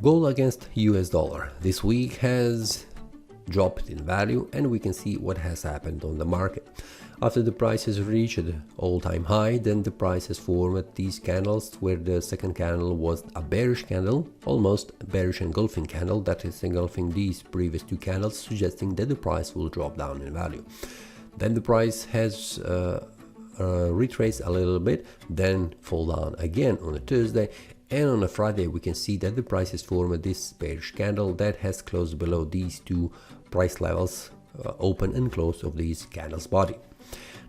Gold against US dollar this week has dropped in value, and we can see what has happened on the market. After the price has reached an all-time high, then the price has formed these candles, where the second candle was a bearish candle, almost a bearish engulfing candle that is engulfing these previous two candles, suggesting that the price will drop down in value. Then the price has retraced a little bit, then fall down again on a Thursday, and on a Friday we can see that the price has formed this bearish candle that has closed below these two price levels, open and close of these candles body.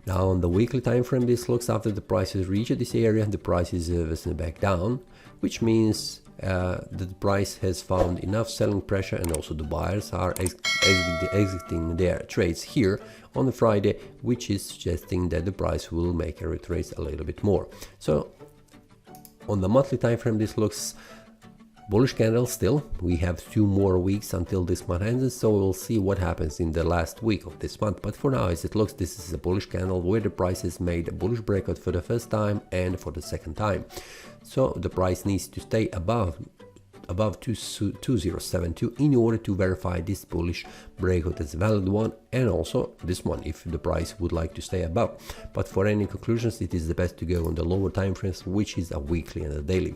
Now on the weekly time frame, this looks after the price has reached this area, the price is reversing back down, which means that the price has found enough selling pressure, and also the buyers are exiting their trades here on the Friday, which is suggesting that the price will make a retrace a little bit more. So on the monthly time frame, this looks bullish candle still. We have 2 more weeks until this month ends, so we'll see what happens in the last week of this month. But for now, as it looks, this is a bullish candle where the price has made a bullish breakout for the first time and for the second time. So the price needs to stay above 2072 in order to verify this bullish breakout as a valid one, and also this one if the price would like to stay above. But for any conclusions, it is the best to go on the lower time frames, which is a weekly and a daily.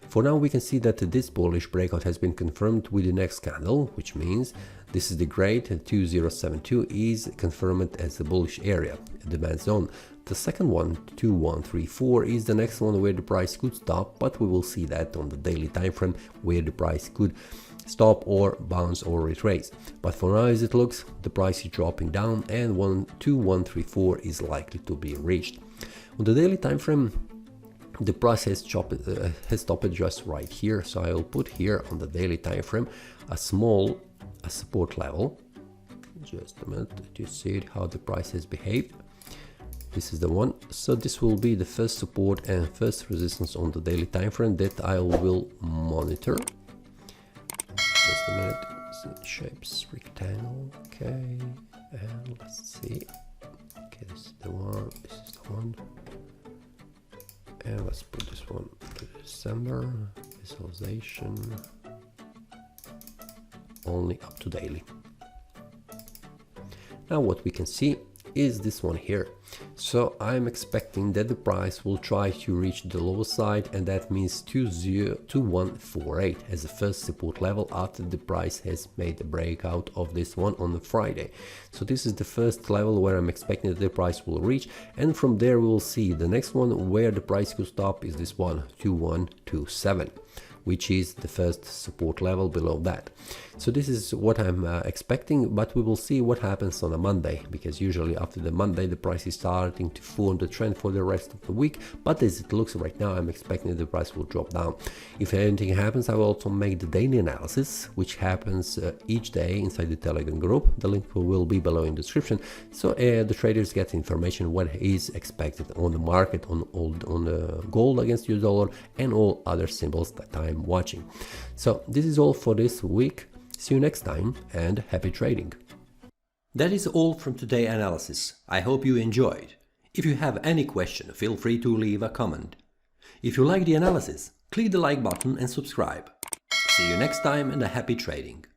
For now, we can see that this bullish breakout has been confirmed with the next candle, which means this is the great 2072 is confirmed as a bullish area, a demand zone. The second one, 2134, is the next one where the price could stop, but we will see that on the daily time frame where the price could stop or bounce or retrace. But for now, as it looks, the price is dropping down, and 2134 is likely to be reached. On the daily time frame, the price has stopped just right here, so I will put here on the daily time frame a small support level. Just a minute to see how the price has behaved. This is the one, so this will be the first support and first resistance on the daily time frame that I will monitor. Just a minute. So shapes rectangle, okay, and let's see. Okay, this is the one. This is the one. And let's put this one to December visualization, only up to daily. Now what we can see is this one here. So I'm expecting that the price will try to reach the lower side, and that means 2148 as a first support level after the price has made a breakout of this one on the Friday. So this is the first level where I'm expecting that the price will reach, and from there we will see the next one where the price could stop is this one, 2127. Which is the first support level below that. So this is what I'm expecting, but we will see what happens on a Monday, because usually after the Monday the price is starting to form the trend for the rest of the week. But as it looks right now, I'm expecting the price will drop down. If anything happens, I will also make the daily analysis, which happens each day inside the Telegram group. The link will be below in the description, so the traders get information what is expected on the market, on gold against US dollar and all other symbols that I'm watching. So this is all for this week. See you next time, and happy trading. That is all from today's analysis. I hope you enjoyed. If you have any question, feel free to leave a comment. If you like the analysis, click the like button and subscribe. See you next time, and a happy trading.